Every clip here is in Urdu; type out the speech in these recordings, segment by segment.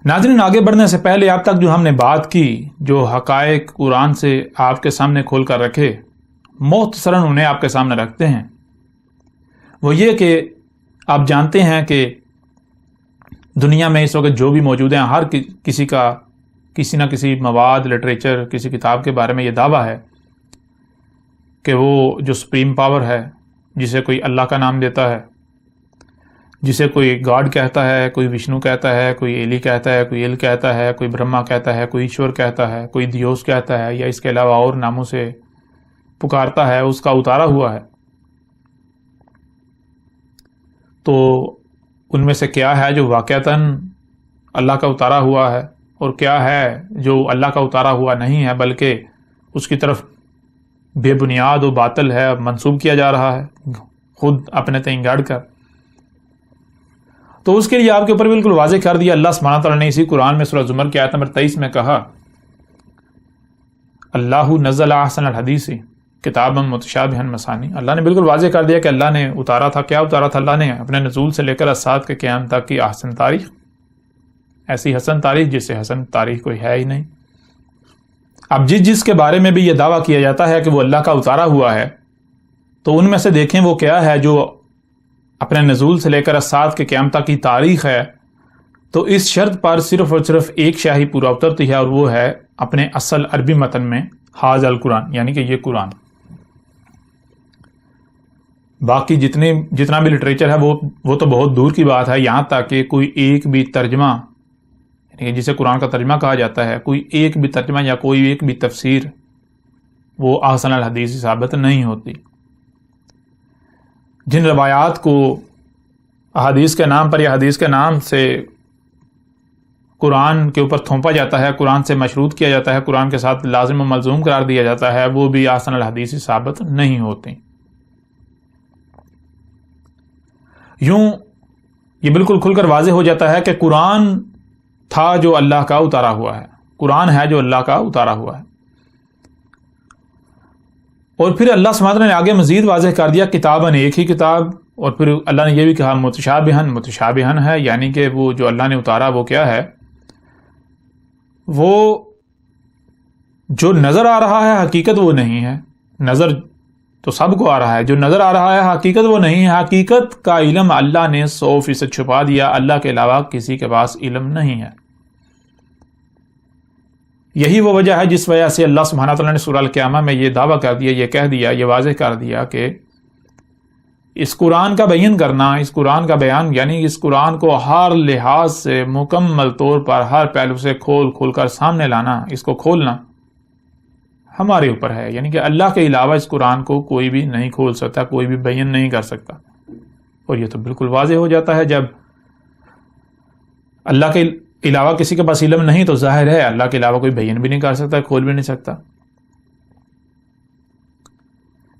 ناظرین، آگے بڑھنے سے پہلے اب تک جو ہم نے بات کی، جو حقائق قرآن سے آپ کے سامنے کھول کر رکھے، مختصراً انہیں آپ کے سامنے رکھتے ہیں۔ وہ یہ کہ آپ جانتے ہیں کہ دنیا میں اس وقت جو بھی موجود ہیں، ہر کسی کا کسی نہ کسی مواد، لٹریچر، کسی کتاب کے بارے میں یہ دعویٰ ہے کہ وہ جو سپریم پاور ہے، جسے کوئی اللہ کا نام دیتا ہے، جسے کوئی گاڈ کہتا ہے، کوئی وشنو کہتا ہے، کوئی ایلی کہتا ہے، کوئی ایل کہتا ہے، کوئی برہما کہتا ہے، کوئی ایشور کہتا ہے، کوئی دیوس کہتا ہے، یا اس کے علاوہ اور ناموں سے پکارتا ہے، اس کا اتارا ہوا ہے۔ تو ان میں سے کیا ہے جو واقعتاً اللہ کا اتارا ہوا ہے، اور کیا ہے جو اللہ کا اتارا ہوا نہیں ہے بلکہ اس کی طرف بے بنیاد و باطل ہے، منسوب کیا جا رہا ہے خود اپنے تئیں گڑھ کر۔ تو اس کے لیے آپ کے اوپر بالکل واضح کر دیا اللہ سبحانہ تعالیٰ نے اسی قرآن میں سورہ زمر کی آیت نمبر 23 میں کہا، اللہ نزل احسن الحدیث کتابا متشابہا مثانی۔ اللہ نے بالکل واضح کر دیا کہ اللہ نے اتارا تھا، کیا اتارا تھا اللہ نے؟ اپنے نزول سے لے کر اسات کے قیام تک کی احسن تاریخ، ایسی حسن تاریخ جس سے حسن تاریخ کوئی ہے ہی نہیں۔ اب جس کے بارے میں بھی یہ دعویٰ کیا جاتا ہے کہ وہ اللہ کا اتارا ہوا ہے، تو ان میں سے دیکھیں وہ کیا ہے جو اپنے نزول سے لے کر اسات کے قیام تک کی تاریخ ہے۔ تو اس شرط پر صرف اور صرف ایک شاہی پورا اترتی ہے، اور وہ ہے اپنے اصل عربی متن میں ھذا القرآن، یعنی کہ یہ قرآن۔ باقی جتنا بھی لٹریچر ہے وہ تو بہت دور کی بات ہے، یہاں تک کہ کوئی ایک بھی ترجمہ، یعنی کہ جسے قرآن کا ترجمہ کہا جاتا ہے، کوئی ایک بھی ترجمہ یا کوئی ایک بھی تفسیر وہ احسن الحدیث ثابت نہیں ہوتی۔ جن روایات کو احادیث کے نام پر یا حدیث کے نام سے قرآن کے اوپر تھوپا جاتا ہے، قرآن سے مشروط کیا جاتا ہے، قرآن کے ساتھ لازم و ملزوم قرار دیا جاتا ہے، وہ بھی احسن الحدیث ثابت نہیں ہوتی۔ یوں یہ بالکل کھل کر واضح ہو جاتا ہے کہ قرآن تھا جو اللہ کا اتارا ہوا ہے، قرآن ہے جو اللہ کا اتارا ہوا ہے۔ اور پھر اللہ سبحانہ نے آگے مزید واضح کر دیا کتاباً، ایک ہی کتاب، اور پھر اللہ نے یہ بھی کہا متشابہن ہے، یعنی کہ وہ جو اللہ نے اتارا وہ کیا ہے؟ وہ جو نظر آ رہا ہے حقیقت وہ نہیں ہے۔ نظر تو سب کو آ رہا ہے، جو نظر آ رہا ہے حقیقت وہ نہیں ہے۔ حقیقت کا علم اللہ نے 100% چھپا دیا، اللہ کے علاوہ کسی کے پاس علم نہیں ہے۔ یہی وہ وجہ ہے جس وجہ سے اللہ سبحانہ تعالیٰ نے سورہ القیامہ میں یہ دعویٰ کر دیا، یہ کہہ دیا، یہ واضح کر دیا کہ اس قرآن کا بیان کرنا، اس قرآن کا بیان یعنی اس قرآن کو ہر لحاظ سے مکمل طور پر ہر پہلو سے کھول کر سامنے لانا، اس کو کھولنا ہمارے اوپر ہے، یعنی کہ اللہ کے علاوہ اس قرآن کو کوئی بھی نہیں کھول سکتا، کوئی بھی بیان نہیں کر سکتا۔ اور یہ تو بالکل واضح ہو جاتا ہے، جب اللہ کے علاوہ کسی کے پاس علم نہیں تو ظاہر ہے اللہ کے علاوہ کوئی بیان بھی نہیں کر سکتا، کھول بھی نہیں سکتا۔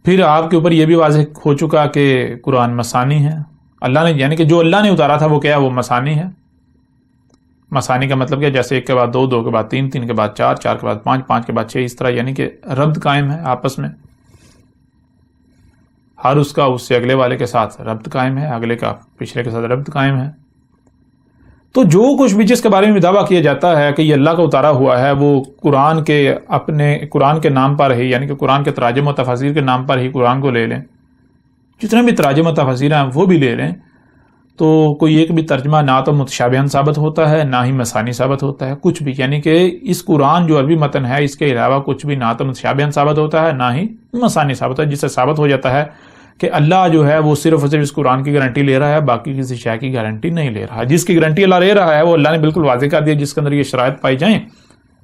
پھر آپ کے اوپر یہ بھی واضح ہو چکا کہ قرآن مثانی ہے، اللہ نے یعنی کہ جو اللہ نے اتارا تھا وہ کیا ہے؟ وہ مثانی ہے۔ مثانی کا مطلب کیا؟ جیسے ایک کے بعد دو، دو کے بعد تین، تین کے بعد چار، چار کے بعد پانچ، پانچ کے بعد چھ، اس طرح، یعنی کہ ربط قائم ہے آپس میں، ہر اس کا اس سے اگلے والے کے ساتھ ربط قائم ہے، اگلے کا پچھلے کے ساتھ ربط قائم ہے۔ تو جو کچھ بھی جس کے بارے میں بھی دعویٰ کیا جاتا ہے کہ یہ اللہ کا اتارا ہوا ہے، وہ قرآن کے اپنے قرآن کے نام پر ہی، یعنی کہ قرآن کے تراجم و تفاسیر کے نام پر ہی قرآن کو لے لیں، جتنے بھی تراجم و تفاسیر ہیں وہ بھی لے لیں، تو کوئی ایک بھی ترجمہ نہ تو متشابہن ثابت ہوتا ہے، نہ ہی مثانی ثابت ہوتا ہے، کچھ بھی، یعنی کہ اس قرآن جو عربی متن ہے اس کے علاوہ کچھ بھی نہ تو متشابہن ثابت ہوتا ہے، نہ ہی مثانی ثابت ہوتا ہے، جس سے ثابت ہو جاتا ہے کہ اللہ جو ہے وہ صرف اور صرف اس قرآن کی گارنٹی لے رہا ہے، باقی کسی شے کی گارنٹی نہیں لے رہا۔ جس کی گارنٹی اللہ لے رہا ہے وہ اللہ نے بالکل واضح کر دیا، جس کے اندر یہ شرائط پائی جائیں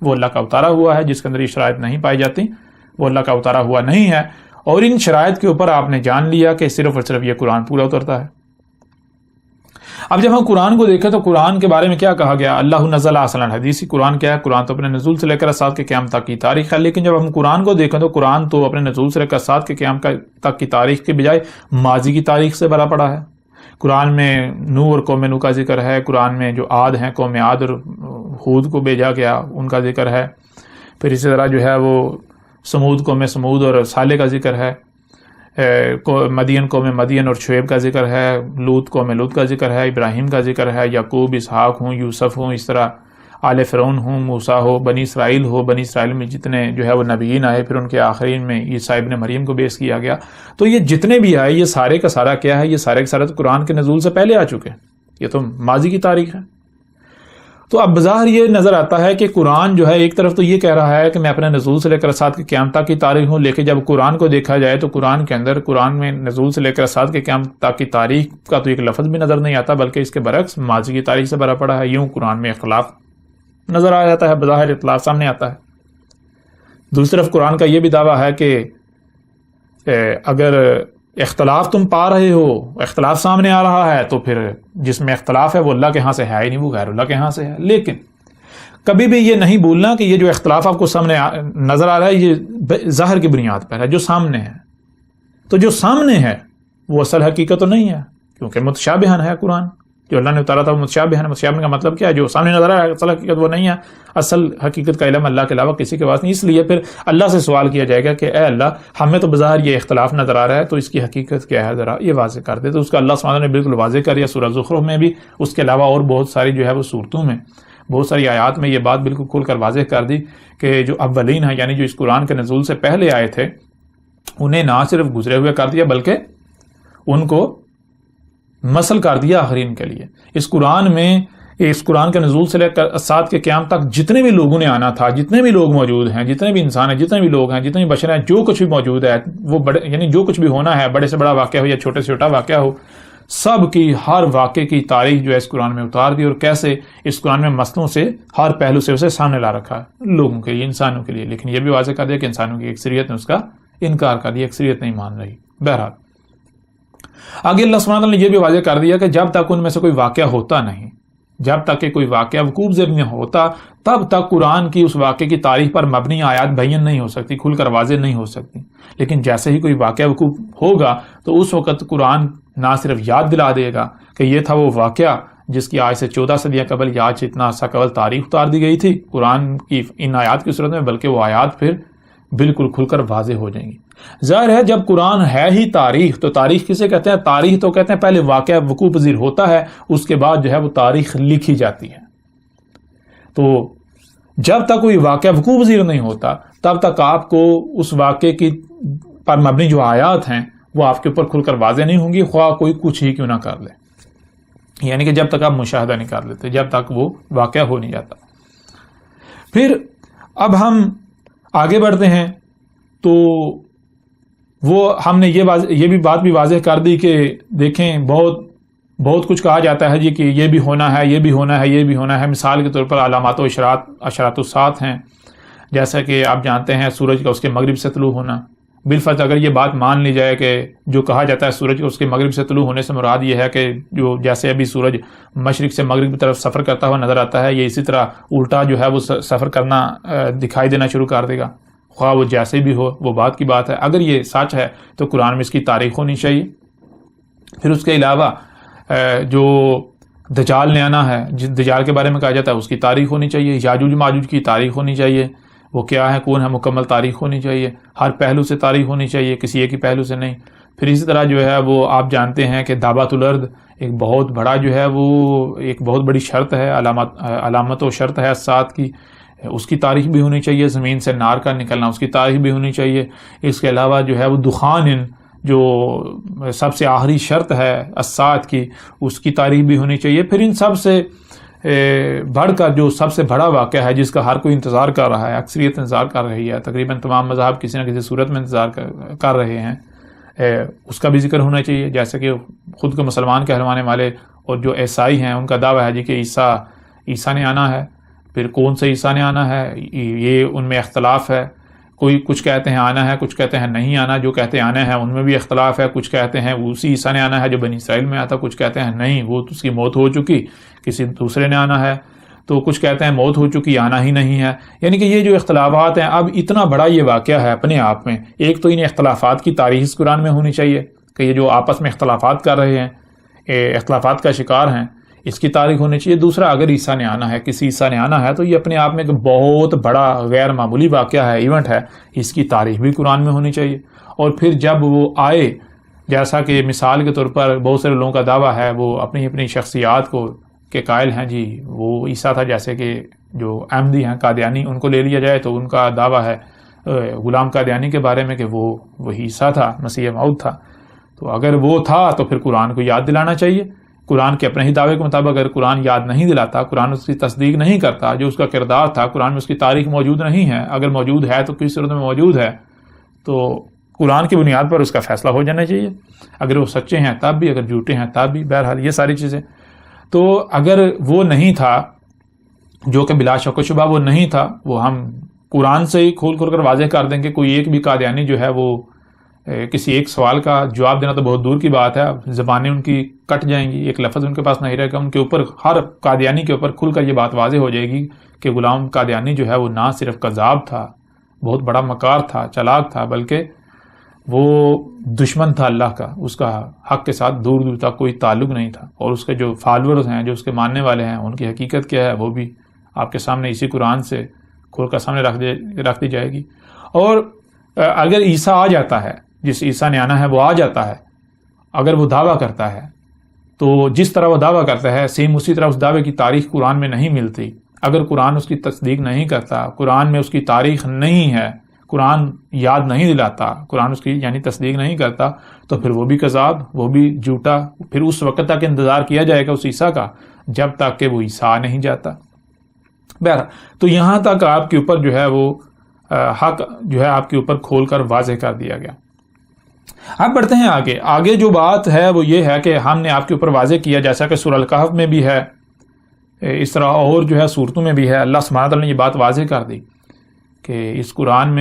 وہ اللہ کا اتارا ہوا ہے، جس کے اندر یہ شرائط نہیں پائی جاتی وہ اللہ کا اتارا ہوا نہیں ہے۔ اور ان شرائط کے اوپر آپ نے جان لیا کہ صرف اور صرف یہ قرآن پورا اترتا ہے۔ اب جب ہم قرآن کو دیکھیں تو قرآن کے بارے میں کیا کہا گیا؟ اللہ نزل احسن الحدیث، قرآن کیا ہے؟ قرآن تو اپنے نزول سے لے کر اسات کے قیام تک کی تاریخ ہے، لیکن جب ہم قرآن کو دیکھیں تو قرآن تو اپنے نزول سے لے کر اسات کے قیام تک کی تاریخ کے بجائے ماضی کی تاریخ سے بھرا پڑا ہے۔ قرآن میں نوح اور قوم نوح کا ذکر ہے، قرآن میں جو عاد ہیں، قوم عاد اور ہود کو بھیجا گیا ان کا ذکر ہے، پھر اسی طرح جو ہے وہ سمود قوم سمود اور صالح کا ذکر ہے، مدین قوم مدین اور شعیب کا ذکر ہے، لوط قوم لوط کا ذکر ہے، ابراہیم کا ذکر ہے، یعقوب، اسحاق ہوں، یوسف ہوں، اس طرح آل فرعون ہوں، موسیٰ ہو، بنی اسرائیل ہو، بنی اسرائیل میں جتنے جو ہے وہ نبیین آئے، پھر ان کے آخرین میں عیسیٰ ابن مریم کو بیس کیا گیا، تو یہ جتنے بھی آئے یہ سارے کا سارا کیا ہے؟ یہ سارے کا سارا تو قرآن کے نزول سے پہلے آ چکے ہیں، یہ تو ماضی کی تاریخ ہے۔ تو اب بظاہر یہ نظر آتا ہے کہ قرآن جو ہے ایک طرف تو یہ کہہ رہا ہے کہ میں اپنے نزول سے لے کر اسات کے قیامت تک کی تاریخ ہوں، لیکن جب قرآن کو دیکھا جائے تو قرآن کے اندر قرآن میں نزول سے لے کر اسات کے قیامت تک کی تاریخ کا تو ایک لفظ بھی نظر نہیں آتا، بلکہ اس کے برعکس ماضی کی تاریخ سے بھرا پڑا ہے۔ یوں قرآن میں اختلاف نظر آ جاتا ہے، بظاہر اختلاف سامنے آتا ہے۔ دوسری طرف قرآن کا یہ بھی دعویٰ ہے کہ اگر اختلاف تم پا رہے ہو، اختلاف سامنے آ رہا ہے، تو پھر جس میں اختلاف ہے وہ اللہ کے ہاں سے ہے ہی نہیں، وہ غیر اللہ کے ہاں سے ہے۔ لیکن کبھی بھی یہ نہیں بھولنا کہ یہ جو اختلاف آپ کو سامنے نظر آ رہا ہے یہ ظاہر کی بنیاد پر ہے، جو سامنے ہے۔ تو جو سامنے ہے وہ اصل حقیقت تو نہیں ہے، کیونکہ متشابہن ہے قرآن جو اللہ نے اتارا تھا، وہ متشابہن ہے۔ متشابہن کا مطلب کیا ہے؟ جو سامنے نظر آ رہا ہے اصل حقیقت وہ نہیں ہے۔ اصل حقیقت کا علم اللہ کے علاوہ کسی کے پاس نہیں، اس لیے پھر اللہ سے سوال کیا جائے گا کہ اے اللہ، ہمیں تو بظاہر یہ اختلاف نظر آ رہا ہے، تو اس کی حقیقت کیا ہے ذرا یہ واضح کر دے۔ تو اس کا اللہ سبحانہ نے بالکل واضح کر دیا سورہ زخرف میں بھی، اس کے علاوہ اور بہت ساری جو ہے وہ صورتوں میں، بہت ساری آیات میں یہ بات بالکل کھول کر واضح کر دی کہ جو اولین ہیں، یعنی جو اس قرآن کے نزول سے پہلے آئے تھے، انہیں نہ صرف گزرے ہوئے کر دیا بلکہ ان کو مثل کر دیا آخرین کے لیے۔ اس قرآن میں، اس قرآن کے نزول سے لے کر اسات کے قیام تک جتنے بھی لوگوں نے آنا تھا، جتنے بھی لوگ موجود ہیں، جتنے بھی انسان ہیں، جتنے بھی لوگ ہیں، جتنے بھی بشر ہیں، جو کچھ بھی موجود ہے، وہ بڑے یعنی جو کچھ بھی ہونا ہے، بڑے سے بڑا واقعہ ہو یا چھوٹے سے چھوٹا واقعہ ہو، سب کی ہر واقعے کی تاریخ جو ہے اس قرآن میں اتار دی، اور کیسے اس قرآن میں مسئلوں سے ہر پہلو سے اسے سامنے لا رکھا ہے لوگوں کے لیے، انسانوں کے لیے۔ لیکن یہ بھی واضح کر دیا کہ انسانوں کی اکثریت نے اس کا انکار کر دیا، اکثریت نہیں مان رہی۔ بہرحال آگے اللہ سبحانہ وتعالیٰ نے یہ بھی واضح کر دیا کہ جب تک ان میں سے کوئی واقعہ ہوتا نہیں، جب تک کہ کوئی واقعہ وقوع پذیر نہیں ہوتا، تب تک قرآن کی اس واقعے کی تاریخ پر مبنی آیات بیان نہیں ہو سکتی، کھل کر واضح نہیں ہو سکتی۔ لیکن جیسے ہی کوئی واقعہ وقوع ہوگا تو اس وقت قرآن نہ صرف یاد دلا دے گا کہ یہ تھا وہ واقعہ جس کی آج سے 14 صدیاں قبل یا آج سے اتنا عرصہ قبل تاریخ اتار دی گئی تھی قرآن کی ان آیات کی صورت میں، بلکہ وہ آیات پھر بالکل کھل کر واضح ہو جائیں گی۔ ظاہر ہے جب قرآن ہے ہی تاریخ، تو تاریخ کسے کہتے ہیں؟ تاریخ تو کہتے ہیں پہلے واقعہ وقوع پذیر ہوتا ہے، اس کے بعد جو ہے وہ تاریخ لکھی جاتی ہے۔ تو جب تک کوئی واقعہ وقوع پذیر نہیں ہوتا تب تک آپ کو اس واقعے کی پر مبنی جو آیات ہیں وہ آپ کے اوپر کھل کر واضح نہیں ہوں گی، خواہ کوئی کچھ ہی کیوں نہ کر لے، یعنی کہ جب تک آپ مشاہدہ نہیں کر لیتے، جب تک وہ واقعہ ہو نہیں جاتا۔ پھر اب ہم آگے بڑھتے ہیں تو وہ ہم نے یہ بھی بات بھی واضح کر دی کہ دیکھیں بہت کچھ کہا جاتا ہے جی کہ یہ بھی ہونا ہے، یہ بھی ہونا ہے، یہ بھی ہونا ہے۔ مثال کے طور پر علامات و اشارات الساعت ہیں، جیسا کہ آپ جانتے ہیں سورج کا اس کے مغرب سے طلوع ہونا۔ بالفرض اگر یہ بات مان لی جائے کہ جو کہا جاتا ہے سورج کا اس کے مغرب سے طلوع ہونے سے مراد یہ ہے کہ جو جیسے ابھی سورج مشرق سے مغرب کی طرف سفر کرتا ہوا نظر آتا ہے، یہ اسی طرح الٹا جو ہے وہ سفر کرنا دکھائی دینا شروع کر دے گا، خواہ وہ جیسے بھی ہو، وہ بات کی بات ہے۔ اگر یہ سچ ہے تو قرآن میں اس کی تاریخ ہونی چاہیے۔ پھر اس کے علاوہ جو دجال نے آنا ہے، جس دجال کے بارے میں کہا جاتا ہے، اس کی تاریخ ہونی چاہیے۔ یاجوج ماجوج کی تاریخ ہونی چاہیے، وہ کیا ہے، کون ہے، مکمل تاریخ ہونی چاہیے، ہر پہلو سے تاریخ ہونی چاہیے، کسی ایک ہی پہلو سے نہیں۔ پھر اسی طرح جو ہے وہ آپ جانتے ہیں کہ دابۃ الارض ایک بہت بڑا جو ہے وہ ایک بہت بڑی شرط ہے، علامت و شرط ہے الساعت کی، اس کی تاریخ بھی ہونی چاہیے۔ زمین سے نار کا نکلنا، اس کی تاریخ بھی ہونی چاہیے۔ اس کے علاوہ جو ہے وہ دخان جو سب سے آخری شرط ہے الساعت کی، اس کی تاریخ بھی ہونی چاہیے۔ پھر ان سب سے بڑھ کر جو سب سے بڑا واقعہ ہے جس کا ہر کوئی انتظار کر رہا ہے، اکثریت انتظار کر رہی ہے، تقریباً تمام مذاہب کسی نہ کسی صورت میں انتظار کر رہے ہیں، اس کا بھی ذکر ہونا چاہیے۔ جیسے کہ خود کو مسلمان کہلوانے والے اور جو عیسائی ہیں ان کا دعویٰ ہے جی کہ عیسیٰ نے آنا ہے۔ پھر کون سے عیسیٰ نے آنا ہے یہ ان میں اختلاف ہے، کوئی کچھ کہتے ہیں آنا ہے، کچھ کہتے ہیں نہیں آنا، جو کہتے ہیں آنا ہے ان میں بھی اختلاف ہے، کچھ کہتے ہیں اسی عیسیٰ نے آنا ہے جو بنی اسرائیل میں آتا، کچھ کہتے ہیں نہیں وہ اس کی موت ہو چکی کسی دوسرے نے آنا ہے، تو کچھ کہتے ہیں موت ہو چکی آنا ہی نہیں ہے۔ یعنی کہ یہ جو اختلافات ہیں، اب اتنا بڑا یہ واقعہ ہے اپنے آپ میں، ایک تو ان اختلافات کی تاریخ اس قرآن میں ہونی چاہیے کہ یہ جو آپس میں اختلافات کر رہے ہیں، اختلافات کا شکار ہیں، اس کی تاریخ ہونی چاہیے۔ دوسرا اگر عیسیٰ نے آنا ہے، کسی عیسیٰ نے آنا ہے، تو یہ اپنے آپ میں ایک بہت بڑا غیر معمولی واقعہ ہے، ایونٹ ہے، اس کی تاریخ بھی قرآن میں ہونی چاہیے۔ اور پھر جب وہ آئے، جیسا کہ مثال کے طور پر بہت سارے لوگوں کا دعویٰ ہے وہ اپنی اپنی شخصیات کو کے قائل ہیں جی وہ عیسیٰ تھا، جیسے کہ جو احمدی ہیں قادیانی ان کو لے لیا جائے تو ان کا دعویٰ ہے غلام قادیانی کے بارے میں کہ وہی عیسیٰ تھا، مسیح موعود تھا. تو اگر وہ تھا تو پھر قرآن کو یاد دلانا چاہیے. قرآن کے اپنے ہی دعوے کے مطابق اگر قرآن یاد نہیں دلاتا، قرآن اس کی تصدیق نہیں کرتا، جو اس کا کردار تھا قرآن میں اس کی تاریخ موجود نہیں ہے، اگر موجود ہے تو کس صورت میں موجود ہے، تو قرآن کی بنیاد پر اس کا فیصلہ ہو جانا چاہیے. اگر وہ سچے ہیں تب بھی، اگر جھوٹے ہیں تب بھی. بہرحال یہ ساری چیزیں. تو اگر وہ نہیں تھا، جو کہ بلا شک و شبہ وہ نہیں تھا، وہ ہم قرآن سے ہی کھول کر واضح کر دیں کہ کوئی ایک بھی قادیانی جو ہے وہ کسی ایک سوال کا جواب دینا تو بہت دور کی بات ہے، زبانیں ان کی کٹ جائیں گی، ایک لفظ ان کے پاس نہیں رہے گا. ان کے اوپر، ہر قادیانی کے اوپر کھل کر یہ بات واضح ہو جائے گی کہ غلام قادیانی جو ہے وہ نہ صرف کذاب تھا، بہت بڑا مکار تھا، چالاک تھا، بلکہ وہ دشمن تھا اللہ کا. اس کا حق کے ساتھ دور دور تک کوئی تعلق نہیں تھا. اور اس کے جو فالورز ہیں، جو اس کے ماننے والے ہیں، ان کی حقیقت کیا ہے وہ بھی آپ کے سامنے اسی قرآن سے کھول کر سامنے رکھ دی جائے گی. اور اگر عیسیٰ آ جاتا ہے، جس عیسیٰ نے آنا ہے وہ آ جاتا ہے، اگر وہ دعویٰ کرتا ہے تو جس طرح وہ دعویٰ کرتا ہے سیم اسی طرح اس دعوے کی تاریخ قرآن میں نہیں ملتی. اگر قرآن اس کی تصدیق نہیں کرتا، قرآن میں اس کی تاریخ نہیں ہے، قرآن یاد نہیں دلاتا، قرآن اس کی یعنی تصدیق نہیں کرتا، تو پھر وہ بھی کذاب، وہ بھی جھوٹا. پھر اس وقت تک انتظار کیا جائے گا اس عیسیٰ کا جب تک کہ وہ عیسیٰ نہیں جاتا. بہرحال تو یہاں تک آپ کے اوپر جو ہے وہ حق جو ہے آپ کے اوپر کھول کر واضح کر دیا گیا. اب بڑھتے ہیں آگے جو بات ہے وہ یہ ہے کہ ہم نے آپ کے اوپر واضح کیا، جیسا کہ سورہ الکہف میں بھی ہے، اس طرح اور جو ہے صورتوں میں بھی ہے. اللہ سبحانہ تعالیٰ نے یہ بات واضح کر دی کہ اس قرآن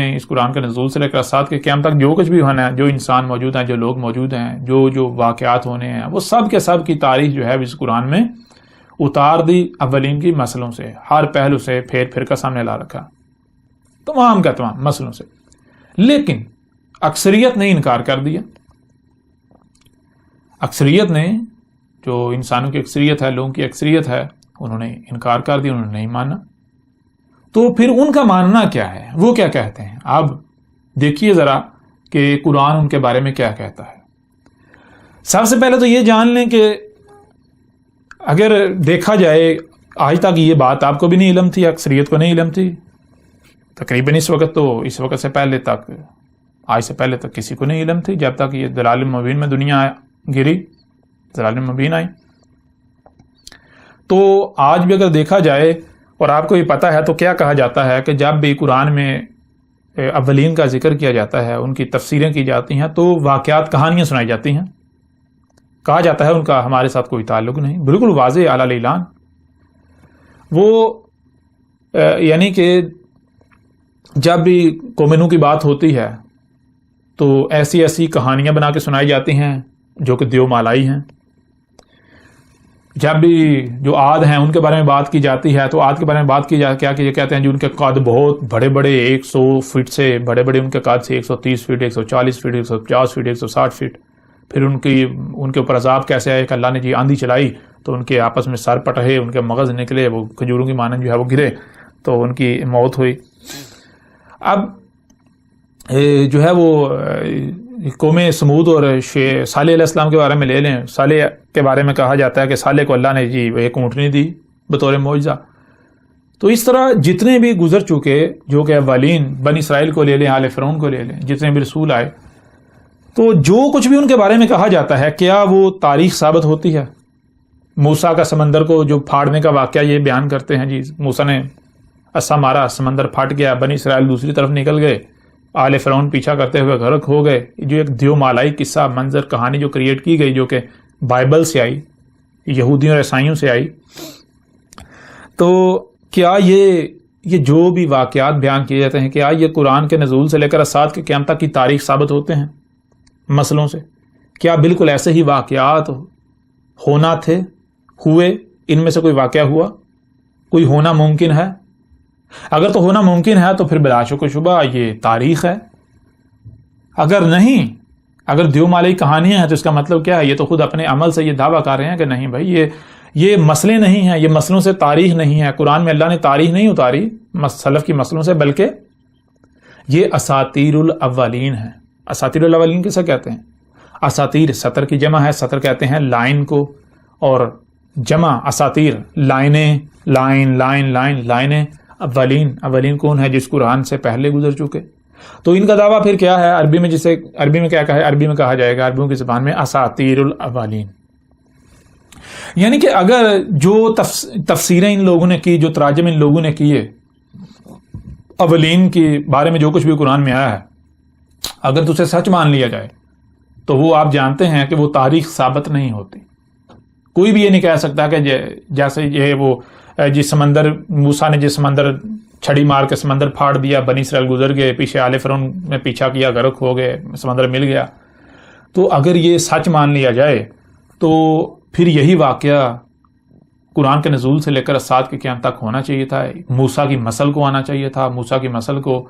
کے نزول سے لے کر ساتھ کے قیامت تک جو کچھ بھی ہونا ہے، جو انسان موجود ہیں، جو لوگ موجود ہیں، جو واقعات ہونے ہیں، وہ سب کے سب کی تاریخ جو ہے اس قرآن میں اتار دی اولین کی مسئلوں سے. ہر پہلو سے پھر کا سامنے لا رکھا، تمام کا تمام مسئلوں سے. لیکن اکثریت نے انکار کر دیا. اکثریت نے، جو انسانوں کی اکثریت ہے، لوگوں کی اکثریت ہے، انہوں نے انکار کر دیا، انہوں نے نہیں مانا. تو پھر ان کا ماننا کیا ہے، وہ کیا کہتے ہیں؟ اب دیکھیے ذرا کہ قرآن ان کے بارے میں کیا کہتا ہے. سب سے پہلے تو یہ جان لیں کہ اگر دیکھا جائے آج تک یہ بات آپ کو بھی نہیں علم تھی، اکثریت کو نہیں علم تھی تقریباً اس وقت سے پہلے تک، آج سے پہلے تک کسی کو نہیں علم تھی، جب تک یہ دلال مبین میں دنیا گری، دلال مبین آئی. تو آج بھی اگر دیکھا جائے اور آپ کو یہ پتہ ہے تو کیا کہا جاتا ہے کہ جب بھی قرآن میں اولین کا ذکر کیا جاتا ہے، ان کی تفسیریں کی جاتی ہیں، تو واقعات، کہانیاں سنائی جاتی ہیں. کہا جاتا ہے ان کا ہمارے ساتھ کوئی تعلق نہیں. بالکل واضح اعلیٰ اعلان. وہ یعنی کہ جب بھی قوم نوح کی بات ہوتی ہے تو ایسی کہانیاں بنا کے سنائی جاتی ہیں جو کہ دیو مالائی ہیں. جب بھی جو عاد ہیں ان کے بارے میں بات کی جاتی ہے تو عاد کے بارے میں بات کی جاتی کیا کہ یہ کہتے ہیں جو ان کے قد بہت بڑے بڑے، 100 فٹ سے بڑے بڑے ان کے قد سے، 130 فٹ، 140 فٹ، 150 فٹ، 160 فٹ. پھر ان کے اوپر عذاب کیسے آئے کہ اللہ نے جی آندھی چلائی تو ان کے آپس میں سر پٹے، ان کے مغز نکلے، وہ کھجوروں کی مانند جو ہے وہ گرے تو ان کی موت ہوئی. اب جو ہے وہ قوم سمود اور صالح علیہ السلام کے بارے میں لے لیں. صالح کے بارے میں کہا جاتا ہے کہ صالح کو اللہ نے جی ایک اونٹنی دی بطور معجزہ. تو اس طرح جتنے بھی گزر چکے، جو کہ اولین بنی اسرائیل کو لے لیں، آل فرعون کو لے لیں، جتنے بھی رسول آئے، تو جو کچھ بھی ان کے بارے میں کہا جاتا ہے کیا وہ تاریخ ثابت ہوتی ہے؟ موسیٰ کا سمندر کو جو پھاڑنے کا واقعہ یہ بیان کرتے ہیں، جی موسیٰ نے عصا مارا، سمندر پھٹ گیا، بنی اسرائیل دوسری طرف نکل گئے، آل فرعون پیچھا کرتے ہوئے غرق ہو گئے. جو ایک دیو مالائی قصہ، منظر، کہانی جو کریٹ کی گئی، جو کہ بائبل سے آئی، یہودیوں اور عیسائیوں سے آئی. تو کیا یہ جو بھی واقعات بیان کیے جاتے ہیں، کیا یہ قرآن کے نزول سے لے کر اسات کے قیامت تک کی تاریخ ثابت ہوتے ہیں مسئلوں سے؟ کیا بالکل ایسے ہی واقعات ہونا تھے، ہوئے؟ ان میں سے کوئی واقعہ ہوا، کوئی ہونا ممکن ہے؟ اگر تو ہونا ممکن ہے تو پھر بلا شک و شبہ یہ تاریخ ہے. اگر نہیں، اگر دیو مالائی کہانیاں ہیں تو اس کا مطلب کیا ہے؟ یہ تو خود اپنے عمل سے یہ دعویٰ کر رہے ہیں کہ نہیں بھائی یہ مسئلے نہیں ہیں، یہ مسئلوں سے تاریخ نہیں ہے. قرآن میں اللہ نے تاریخ نہیں اتاری سلف کی مسئلوں سے، بلکہ یہ اساطیر الاولین ہے. اساطیر الاولین کیسے کہتے ہیں؟ اساطیر سطر کی جمع ہے، سطر کہتے ہیں لائن کو، اور جمع اساطیر لائنیں، لائن لائن لائن لائنیں اولین کون ہے؟ جس قرآن سے پہلے گزر چکے. تو ان کا دعویٰ پھر کیا ہے؟ عربی میں عربی میں کہا جائے گا، عربیوں کی زبان میں اساطیر الاولین. یعنی کہ اگر جو تفسیریں ان لوگوں نے کی، جو تراجم ان لوگوں نے کیے اولین کے بارے میں، جو کچھ بھی قرآن میں آیا ہے، اگر تو اسے سچ مان لیا جائے تو وہ آپ جانتے ہیں کہ وہ تاریخ ثابت نہیں ہوتی. کوئی بھی یہ نہیں کہہ سکتا کہ جیسے یہ وہ جس سمندر موسیٰ نے جس سمندر چھڑی مار کے سمندر پھاڑ دیا، بنی اسرائیل گزر گئے، پیچھے آل فرعون نے پیچھا کیا، غرق ہو گئے، سمندر مل گیا. تو اگر یہ سچ مان لیا جائے تو پھر یہی واقعہ قرآن کے نزول سے لے کر اسات کے قیام تک ہونا چاہیے تھا. موسیٰ کی مسل کو آنا چاہیے تھا. موسیٰ کی مسل کو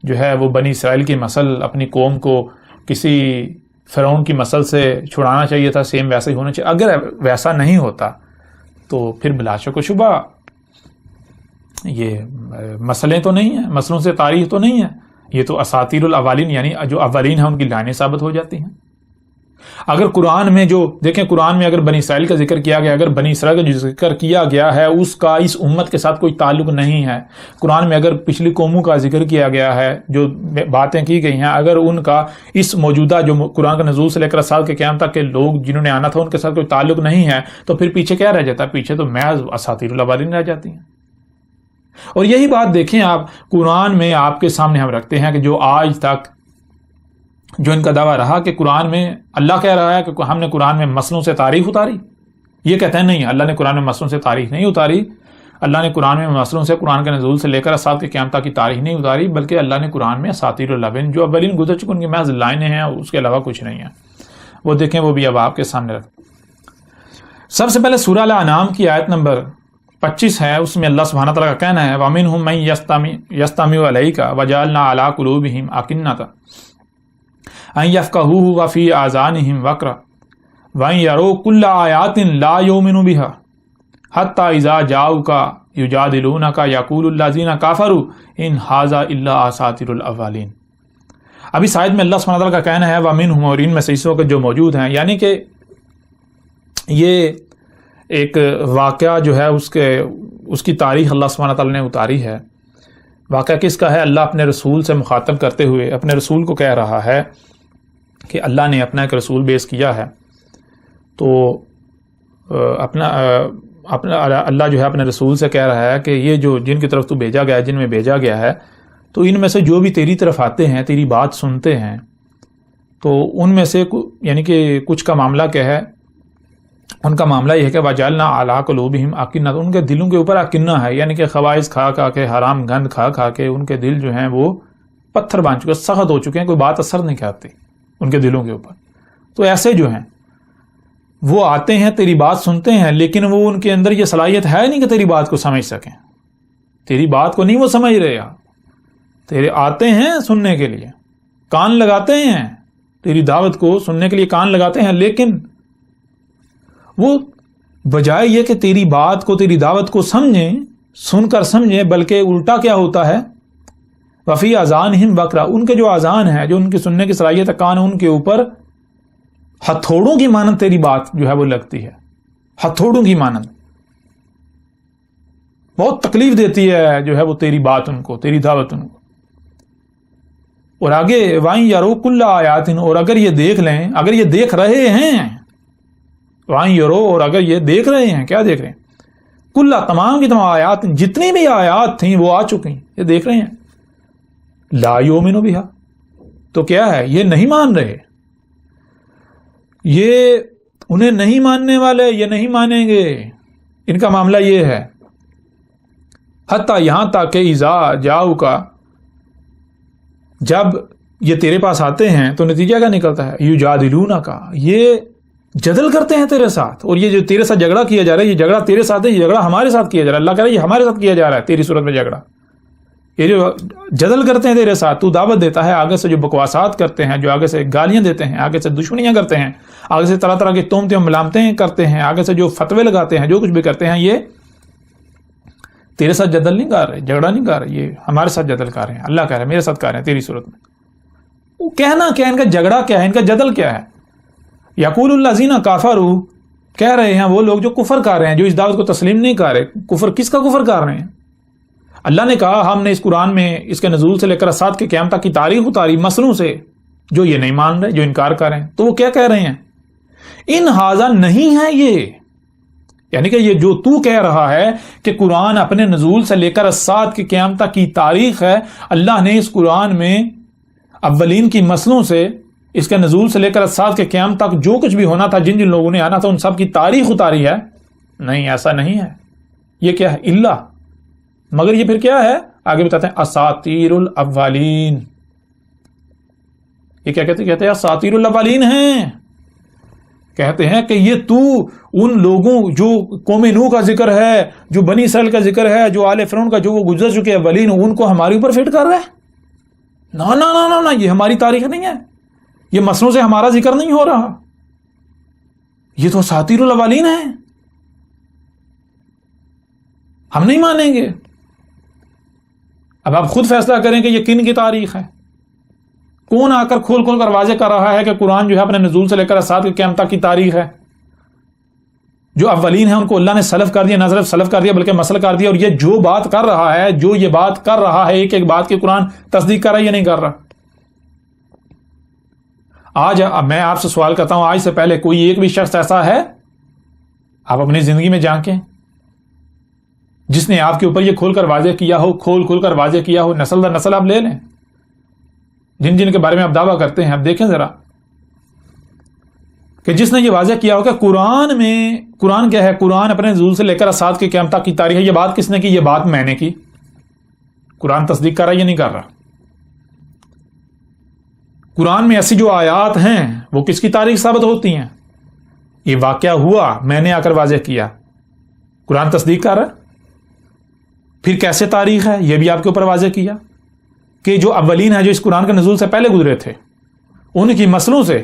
جو ہے وہ بنی اسرائیل کی مسل اپنی قوم کو کسی فرعون کی مسل سے چھڑانا چاہیے تھا. سیم ویسا ہی ہونا چاہیے. اگر ویسا نہیں ہوتا تو پھر بلا شک و شبہ یہ مسئلیں تو نہیں ہیں، مسئلوں سے تاریخ تو نہیں ہے، یہ تو اساطیر الاولین یعنی جو اولین ہیں ان کی لائنیں ثابت ہو جاتی ہیں. اگر قرآن میں جو دیکھیں، قرآن میں اگر بنی اسرائیل کا ذکر کیا گیا، اگر بنی اسرائیل کا جو ذکر کیا گیا ہے اس کا اس امت کے ساتھ کوئی تعلق نہیں ہے. قرآن میں اگر پچھلی قوموں کا ذکر کیا گیا ہے، جو باتیں کی گئی ہیں، اگر ان کا اس موجودہ جو قرآن کا نزول سے لے کر سال کے قیام تک کے لوگ جنہوں نے آنا تھا ان کے ساتھ کوئی تعلق نہیں ہے، تو پھر پیچھے کیا رہ جاتا ہے؟ پیچھے تو محض اساطیر الاولین رہ جاتی ہیں. اور یہی بات دیکھیں آپ، قرآن میں آپ کے سامنے ہم رکھتے ہیں کہ جو آج تک جو ان کا دعویٰ رہا کہ قرآن میں اللہ کہہ رہا ہے کہ ہم نے قرآن میں مسئلوں سے تاریخ اتاری، یہ کہتے ہیں نہیں، اللہ نے قرآن میں مسئلوں سے تاریخ نہیں اتاری. اللہ نے قرآن میں مسئلوں سے، قرآن کے نزول سے لے کر اسات کے قیام تک کی تاریخ نہیں اتاری، بلکہ اللہ نے قرآن میں اساطیر الاولین جو اولین گزر چکے ان کی محض لائنیں ہیں، اس کے علاوہ کچھ نہیں ہے. وہ دیکھیں، وہ بھی اب آپ کے سامنے رکھ. سب سے پہلے سورہ الانعام کی آیت نمبر 25 ہے، اس میں اللہ سبحانہ تعالیٰ کا کہنا ہے وَمِنْهُمْ مَنْ يَسْتَمِعُ إِلَيْكَ وَجَعَلْنَا عَلَىٰ قُلُوبِهِمْ أَكِنَّةً أَن يَفْقَهُوهُ وَفِي آذَانِهِمْ وَقْرٌ وَإِن يَرَوْا كُلَّ آيَاتٍ لَا يُؤْمِنُوا بِهَا حَتَّىٰ إِذَا جَاءُوكَ يُجَادِلُونَكَ يَقُولُ الَّذِينَ كَفَرُوا إِنْ هَٰذَا إِلَّا أَسَاطِيرُ الْأَوَّلِينَ. ابھی شاید میں اللہ سبحانہ تعالیٰ کا کہنا ہے وَمِنْهُمْ، اور ان میں سے اس وقت جو موجود ہیں، یعنی کہ یہ ایک واقعہ جو ہے اس کی تاریخ اللہ سبحانہ تعالیٰ نے اتاری ہے. واقعہ کس کا ہے؟ اللہ اپنے رسول سے مخاطب کرتے ہوئے اپنے رسول کو کہہ رہا ہے کہ اللہ نے اپنا ایک رسول بیس کیا ہے، تو اللہ جو ہے اپنے رسول سے کہہ رہا ہے کہ یہ جو جن کی طرف تو بھیجا گیا ہے، جن میں بھیجا گیا ہے، تو ان میں سے جو بھی تیری طرف آتے ہیں، تیری بات سنتے ہیں، تو ان میں سے یعنی کہ کچھ کا معاملہ کیا ہے؟ ان کا معاملہ یہ ہے کہ وَجَعَلْنَا عَلَىٰ قُلُوبِهِمْ أَكِنَّةً، ان کے دلوں کے اوپر اکنہ ہے، یعنی کہ خواہش کھا کھا کے، حرام گند کھا کھا کے ان کے دل جو ہیں وہ پتھر بن چکے، سخت ہو چکے ہیں، کوئی بات اثر نہیں کرتی ان کے دلوں کے اوپر. تو ایسے جو ہیں وہ آتے ہیں، تیری بات سنتے ہیں، لیکن وہ ان کے اندر یہ صلاحیت ہے نہیں کہ تیری بات کو سمجھ سکیں. تیری بات کو نہیں وہ سمجھ رہے. تیرے آتے ہیں سننے کے لیے، کان لگاتے ہیں، تیری دعوت کو سننے کے لیے کان لگاتے ہیں، لیکن وہ بجائے یہ کہ تیری بات کو، تیری دعوت کو سمجھیں، سن کر سمجھیں، بلکہ الٹا کیا ہوتا ہے؟ وفی آذانہم وقرا، ان کے جو آذان ہے، جو ان کی سننے کی صلاحیت ہے، کان، ان کے اوپر ہتھوڑوں کی مانند تیری بات جو ہے وہ لگتی ہے، ہتھوڑوں کی مانند. بہت تکلیف دیتی ہے جو ہے وہ تیری بات ان کو، تیری دعوت ان کو. اور آگے وَإِن يَرَوْا كُلَّ آيَاتٍ، اور اگر یہ دیکھ لیں، اگر یہ دیکھ رہے ہیں، وَإِن يَرَوْا، اور اگر یہ دیکھ رہے ہیں، کیا دیکھ رہے ہیں؟ کل، تمام کی تمام آیات، جتنی بھی آیات تھیں وہ آ چکی ہیں، یہ دیکھ رہے ہیں. لا یؤمنوا بہا، تو کیا ہے؟ یہ نہیں مان رہے، یہ انہیں نہیں ماننے والے، یہ نہیں مانیں گے. ان کا معاملہ یہ ہے. حتیٰ یہاں تک کہ اذا جاؤک، جب یہ تیرے پاس آتے ہیں تو نتیجہ کیا نکلتا ہے؟ یجادلونک، یہ جدل کرتے ہیں تیرے ساتھ. اور یہ جو تیرے ساتھ جھگڑا کیا جا رہا ہے، یہ جھگڑا تیرے ساتھ ہے، یہ جھگڑا ہمارے ساتھ کیا جا رہا ہے. اللہ کہہ رہا ہے یہ ہمارے ساتھ کیا جا رہا ہے، تیری صورت میں جھگڑا. یہ جو جدل کرتے ہیں تیرے ساتھ، تو دعوت دیتا ہے، آگے سے جو بکواسات کرتے ہیں، جو آگے سے گالیاں دیتے ہیں، آگے سے دشمنیاں کرتے ہیں، آگے سے طرح طرح کی تہمتیں ملامتیں کرتے ہیں، آگے سے جو فتوے لگاتے ہیں، جو کچھ بھی کرتے ہیں، یہ تیرے ساتھ جدل نہیں کر رہے، جھگڑا نہیں کر رہے، یہ ہمارے ساتھ جدل کر رہے ہیں. اللہ کہہ رہا ہے میرے ساتھ کر رہے ہیں تیری صورت میں. وہ کہنا کیا، ان کا جھگڑا کیا ہے، ان کا جدل کیا ہے؟ یقول الذین کفروا، کہہ رہے ہیں وہ لوگ جو کفر کر رہے ہیں، جو اس دعوت کو تسلیم نہیں کر رہے. کفر کس کا کفر کر رہے ہیں؟ اللہ نے کہا ہم نے اس قرآن میں اس کے نزول سے لے کر اسات کے قیامت تک کی تاریخ اتاری مسلوں سے، جو یہ نہیں مان رہے، جو انکار کر رہے ہیں. تو وہ کیا کہہ رہے ہیں؟ ان ہاذا نہیں ہے یہ، یعنی کہ یہ جو تو کہہ رہا ہے کہ قرآن اپنے نزول سے لے کر اسات کے قیامت تک کی تاریخ ہے، اللہ نے اس قرآن میں اولین کی نسلوں سے، اس کے نزول سے لے کر اسات کے قیامت تک جو کچھ بھی ہونا تھا، جن جن لوگوں نے آنا تھا، ان سب کی تاریخ اتاری ہے. نہیں، ایسا نہیں ہے. یہ کیا ہے؟ اللہ. مگر یہ پھر کیا ہے؟ آگے بتاتے ہیں اساطیر الاولین. یہ کیا کہتے ہیں؟ اساطیر الاولین ہیں. کہتے ہیں کہ یہ تو ان لوگوں جو قوم نوح کا ذکر ہے، جو بنی اسرائیل کا ذکر ہے، جو آل فرعون کا، جو وہ گزر چکے اولین، ان کو ہمارے اوپر فٹ کر رہا ہے. نا نا نا نا نا، یہ ہماری تاریخ نہیں ہے، یہ مسلوں سے ہمارا ذکر نہیں ہو رہا، یہ تو اساطیر الاولین ہے، ہم نہیں مانیں گے. اب آپ خود فیصلہ کریں کہ یہ کن کی تاریخ ہے. کون آ کر کھول کھول کر واضح کر رہا ہے کہ قرآن جو ہے اپنے نزول سے لے کر اسات کے قیامت تک کی تاریخ ہے. جو اولین ہیں ان کو اللہ نے سلف کر دیا، نہ صرف سلف کر دیا بلکہ مسل کر دیا. اور یہ جو بات کر رہا ہے، جو یہ بات کر رہا ہے، ایک ایک بات کی قرآن تصدیق کر رہا ہے یا نہیں کر رہا. آج میں آپ سے سوال کرتا ہوں، آج سے پہلے کوئی ایک بھی شخص ایسا ہے، آپ اپنی زندگی میں جانکیں، جس نے آپ کے اوپر یہ کھول کر واضح کیا ہو، کھول کر واضح کیا ہو؟ نسل در نسل آپ لے لیں، جن جن کے بارے میں آپ دعویٰ کرتے ہیں، آپ دیکھیں ذرا کہ جس نے یہ واضح کیا ہو کہ قرآن میں، قرآن کیا ہے؟ قرآن اپنے نزول سے لے کر اسات کے قیامت تک کی تاریخ ہے. یہ بات کس نے کی؟ یہ بات میں نے کی. قرآن تصدیق کر رہا ہے یا نہیں کر رہا؟ قرآن میں ایسی جو آیات ہیں وہ کس کی تاریخ ثابت ہوتی ہیں؟ یہ واقعہ ہوا، میں نے آ کر واضح کیا، قرآن تصدیق کر رہا ہے. پھر کیسے تاریخ ہے؟ یہ بھی آپ کے اوپر واضح کیا کہ جو اولین ہیں، جو اس قرآن کے نزول سے پہلے گزرے تھے، ان کی نسلوں سے،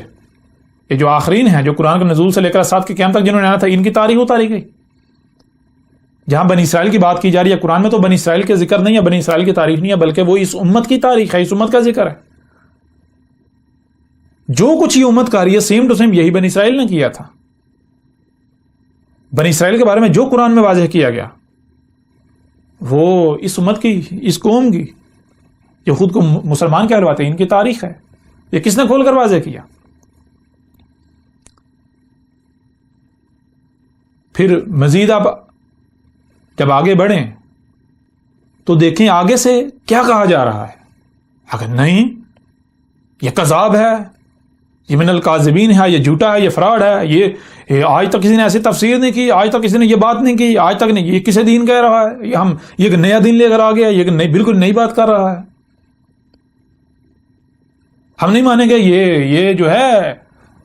یہ جو آخرین ہیں جو قرآن کے نزول سے لے کر اسات کے قیامت تک جنہوں نے آنا تھا، ان کی تاریخ اتاری گئی. جہاں بنی اسرائیل کی بات کی جا رہی ہے قرآن میں، تو بنی اسرائیل کے ذکر نہیں ہے، بنی اسرائیل کی تاریخ نہیں ہے، بلکہ وہ اس امت کی تاریخ ہے، اس امت کا ذکر ہے. جو کچھ یہ امت کر رہی ہے سیم ٹو سیم یہی بنی اسرائیل نے کیا تھا. بنی اسرائیل کے بارے میں جو قرآن میں واضح کیا گیا وہ اس امت کی، اس قوم کی، جو خود کو مسلمان کہلواتے ہیں، ان کی تاریخ ہے. یہ کس نے کھول کر واضح کیا؟ پھر مزید آپ جب آگے بڑھیں تو دیکھیں آگے سے کیا کہا جا رہا ہے. اگر نہیں، یہ کذاب ہے، یہ من الکاذبین ہے، یہ جھوٹا ہے، یہ فراڈ ہے، یہ آج تک کسی نے ایسی تفسیر نہیں کی، آج تک کسی نے یہ بات نہیں کی، آج تک نہیں، یہ کسے دین کہہ رہا ہے، یہ ایک نیا دین لے کر آ گیا، یہ بالکل نئی بات کر رہا ہے. ہم نہیں مانیں گے. یہ جو ہے،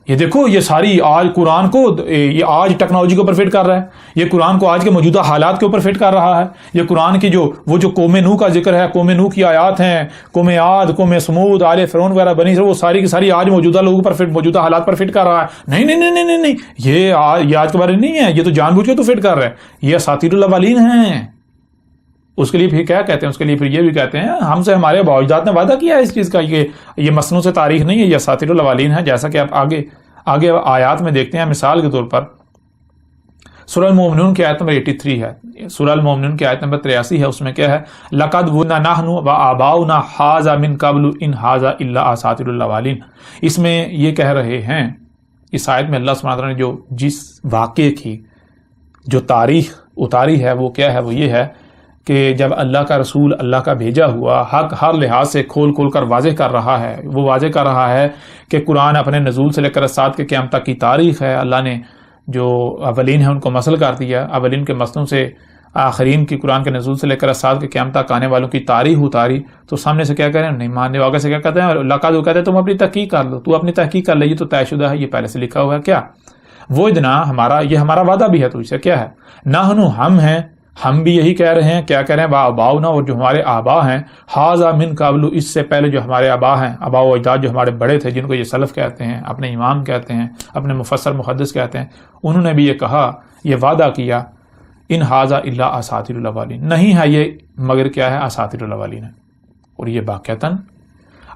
یہ دیکھو، یہ ساری آج قرآن کو، یہ آج ٹیکنالوجی کے اوپر فٹ کر رہا ہے، یہ قرآن کو آج کے موجودہ حالات کے اوپر فٹ کر رہا ہے. یہ قرآن کی وہ جو قوم نوح کا ذکر ہے، قوم نوح کی آیات ہیں، قوم عاد، قوم سمود، آل فرعون وغیرہ بنی اسرائیل، وہ ساری کی ساری آج موجودہ لوگوں پر فٹ، موجودہ حالات پر فٹ کر رہا ہے. نہیں نہیں نہیں نہیں نہیں، یہ آج کے بارے میں نہیں ہے، یہ تو جان بوجھ کے تو فٹ کر رہا ہے. یہ اساطیر الاولین ہیں. اس کے لیے پھر کیا کہتے ہیں؟ اس کے لیے پھر یہ بھی کہتے ہیں ہم سے ہمارے باوجداد نے وعدہ کیا ہے اس چیز کا، یہ مسنون سے تاریخ نہیں ہے، یہ اساطیر الاولین ہے. جیسا کہ آپ آگے آیات میں دیکھتے ہیں. مثال کے طور پر سورہ المومنون کی آیت نمبر 83 ہے، سورہ المومنون کی آیت نمبر 83 ہے. اس میں کیا ہے؟ لَقَدْ وَنَا نَحْنُ وَآبَاؤُنَا هَٰذَا مِن قَبْلُ إِنْ هَٰذَا إِلَّا أَسَاطِيرُ الْأَوَّلِينَ. اس میں یہ کہہ رہے ہیں، اس آیت میں اللہ سبحانہ وتعالیٰ نے جس واقعے کی جو تاریخ اتاری ہے وہ کیا ہے؟ وہ یہ ہے کہ جب اللہ کا رسول، اللہ کا بھیجا ہوا، حق ہر لحاظ سے کھول کر واضح کر رہا ہے. وہ واضح کر رہا ہے کہ قرآن اپنے نزول سے لے کر اسات کے قیامت تک کی تاریخ ہے. اللہ نے جو اولین ہیں ان کو مسل کر دیا، اولین کے مسلوں سے آخرین کی قرآن کے نزول سے لے کر اسات کے قیامت تک آنے والوں کی تاریخ اتاری. تو سامنے سے کیا کہہ رہے ہیں؟ نہیں ماننے والے سے کیا کہتے ہیں؟ اللہ کا جو کہتے ہیں تم اپنی تحقیق کر لو، تو اپنی تحقیق کر لے، یہ تو طے شدہ ہے، یہ پہلے سے لکھا ہوا ہے. کیا وہ ادنا یہ ہمارا وعدہ بھی ہے تو اسے کیا ہے؟ نحن ہم ہیں، ہم بھی یہی کہہ رہے ہیں. کیا کہہ رہے ہیں؟ آباؤنا، اور جو ہمارے آبا ہیں، ہاذا من قبل، اس سے پہلے جو ہمارے آبا ہیں، آبا و اجداد جو ہمارے بڑے تھے، جن کو یہ سلف کہتے ہیں، اپنے امام کہتے ہیں، اپنے مفسر محدث کہتے ہیں، انہوں نے بھی یہ کہا، یہ وعدہ کیا، ان ہاذا الا اساطیر الاولین، نہیں ہے یہ مگر کیا ہے؟ اساطیر الاولین ہے. اور یہ واقعتاً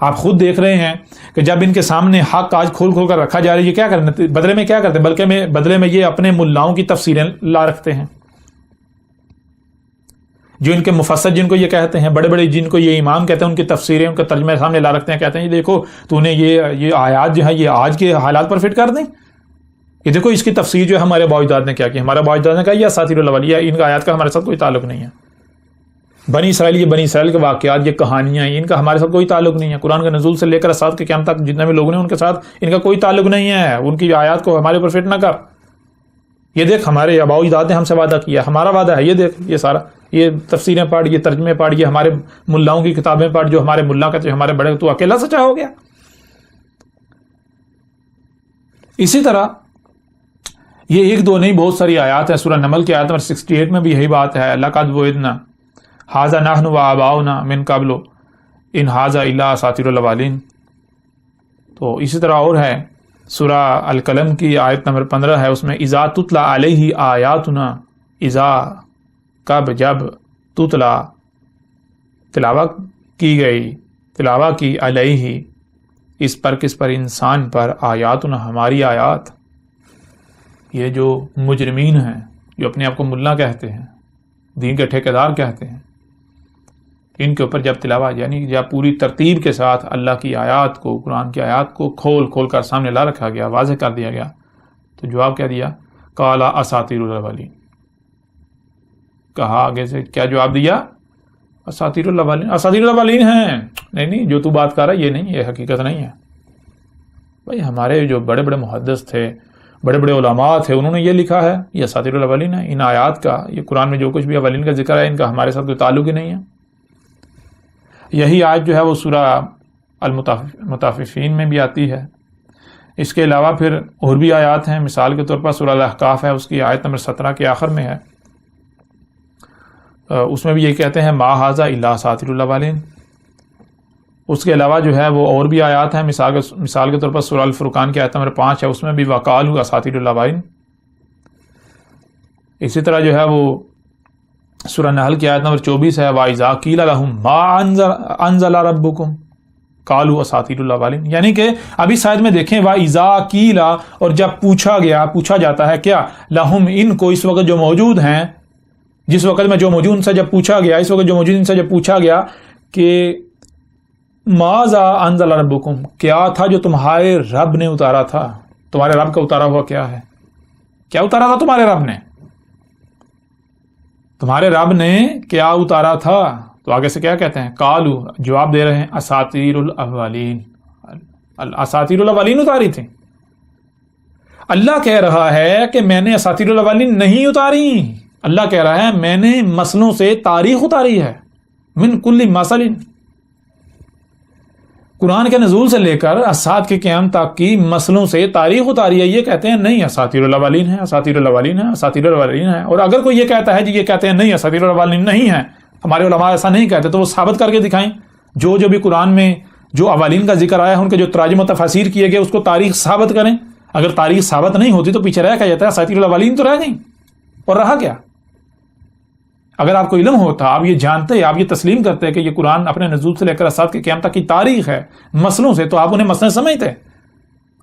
آپ خود دیکھ رہے ہیں کہ جب ان کے سامنے حق آج کھول کھول کر رکھا جا رہا ہے، یہ کیا کرتے بدلے میں کیا کرتے ہیں؟ بلکہ بدلے میں یہ اپنے ملاؤں کی تفسیریں لا رکھتے ہیں، جو ان کے مفسر جن کو یہ کہتے ہیں، بڑے بڑے جن کو یہ امام کہتے ہیں، ان کی تفسیریں ان کا ترجمہ سامنے لا رکھتے ہیں، کہتے ہیں یہ دیکھو تو نے یہ آیات جو ہے یہ آج کے حالات پر فٹ کر دیں، یہ دیکھو اس کی تفسیر جو ہے ہمارے باوجداد نے کیا کی، ہمارے باوجداد نے کہا یہ اساطیر الاولین، ان کا آیات کا ہمارے ساتھ کوئی تعلق نہیں ہے، بنی اسرائیل یہ بنی اسرائیل کے واقعات، یہ کہانیاں، ان کا ہمارے ساتھ کوئی تعلق نہیں ہے، قرآن کے نزول سے لے کر اسات کے قیامت تک جتنے بھی لوگ ہیں ان کے ساتھ ان کا کوئی تعلق نہیں ہے، ان کی آیات کو ہمارے اوپر فٹ نہ کر، یہ دیکھ ہمارے آباء و اجداد نے ہم سے وعدہ کیا، ہمارا وعدہ ہے، یہ دیکھ یہ سارا، یہ تفسیریں پڑھ، یہ ترجمے پڑھ، یہ ہمارے ملاؤں کی کتابیں پڑھ، جو ہمارے ملا کہتے ہیں ہمارے بڑے، تو اکیلا سچا ہو گیا۔ اسی طرح یہ ایک دو نہیں بہت ساری آیات ہیں، سورہ نمل کی آیت نمبر 68 میں بھی یہی بات ہے، لقد وعدنا ھذا نحن وآباؤنا من قبل ان ھذا الا اساطیر الاولین۔ تو اسی طرح اور ہے سورہ القلم کی آیت نمبر 15 ہے، اس میں اذا تتلی علیہ آیاتنا، اذا کب جب تتلا تلاوت کی گئی، تلاوت کی علیہ اس پر، کس پر؟ انسان پر، آیاتنا ہماری آیات، یہ جو مجرمین ہیں جو اپنے آپ کو ملا کہتے ہیں، دین کے ٹھیکیدار کہتے ہیں، ان کے اوپر جب تلاوت یعنی جب پوری ترتیب کے ساتھ اللہ کی آیات کو، قرآن کی آیات کو کھول کھول کر سامنے لا رکھا گیا، واضح کر دیا گیا، تو جواب کیا دیا؟ قال اساطیر الاولین، کہا آگے سے کیا جواب دیا؟ اساطیر الاولین، اساطیر الاولین ہیں، نہیں جو تو بات کر رہا ہے یہ نہیں، یہ حقیقت نہیں ہے۔ بھائی ہمارے جو بڑے بڑے محدث تھے، بڑے بڑے علماء تھے، انہوں نے یہ لکھا ہے یہ اساطیر الاولین ہے، ان آیات کا، یہ قرآن میں جو کچھ بھی اولین کا ذکر ہے ان کا ہمارے ساتھ کوئی تعلق ہی نہیں ہے۔ یہی آیت جو ہے وہ سورہ المطففین میں بھی آتی ہے۔ اس کے علاوہ پھر اور بھی آیات ہیں، مثال کے طور پر سورہ الاحقاف ہے، اس کی آیت نمبر 17 کے آخر میں ہے، اس میں بھی یہ کہتے ہیں ما ھذا الا اساطیر الاولین۔ اس کے علاوہ جو ہے وہ اور بھی آیات ہیں، مثال کے طور پر سورہ الفرقان کی آیت نمبر 5 ہے، اس میں بھی وقالوا اساطیر الاولین۔ اسی طرح جو ہے وہ سورہ نحل کی آیت نمبر 24 ہے، وَإِذَا قِيلَ لَهُم مَا أَنزَلَ رَبُّكُمْ قَالُوا أَسَاطِيرُ الْأَوَّلِينَ، یعنی کہ ابھی شاید میں دیکھیں وَإِذَا قِيلَ، اور جب پوچھا جاتا ہے کیا، لَهُم ان کو، اس وقت جو موجود ہیں، جس وقت میں جو موجود ان سے جب پوچھا گیا، اس وقت جو موجود ان سے جب پوچھا گیا کہ مَاذَا أَنزَلَ رَبُّكُمْ، کیا تھا جو تمہارے رب نے اتارا تھا، تمہارے رب کا اتارا ہوا کیا ہے، کیا اتارا تھا تمہارے رب نے، تمہارے رب نے کیا اتارا تھا؟ تو آگے سے کیا کہتے ہیں؟ قالو، جواب دے رہے ہیں اساطیر الاولین، اساطیر الاولین اتاری تھی۔ اللہ کہہ رہا ہے کہ میں نے اساطیر الاولین نہیں اتاری، اللہ کہہ رہا ہے میں نے مسلوں سے تاریخ اتاری ہے، من کل مثل، قرآن کے نزول سے لے کر اسات کے قیام تک کی مسلوں سے تاریخ اتاری ہے۔ یہ کہتے ہیں نہیں اساطیر الاولین ہے، اساطیر الاولین ہے، اساطیر الاولین ہے۔ اور اگر کوئی یہ کہتا ہے جی یہ کہتے ہیں نہیں اساطیر الاولین نہیں ہے، ہمارے علماء ایسا نہیں کہتے، تو وہ ثابت کر کے دکھائیں، جو بھی قرآن میں جو اولین کا ذکر آیا ہے ان کے جو تراجم و تفاسیر کیے گئے اس کو تاریخ ثابت کریں۔ اگر تاریخ ثابت نہیں ہوتی تو پیچھے رہ کیا جاتا ہے، اساطیر الاولین تو رہ گئی، اور رہا کیا؟ اگر آپ کو علم ہوتا، آپ یہ جانتے، آپ یہ تسلیم کرتے کہ یہ قرآن اپنے نزول سے لے کر اسات کے قیام تک کی تاریخ ہے مسلوں سے، تو آپ انہیں مسئلے سمجھتے۔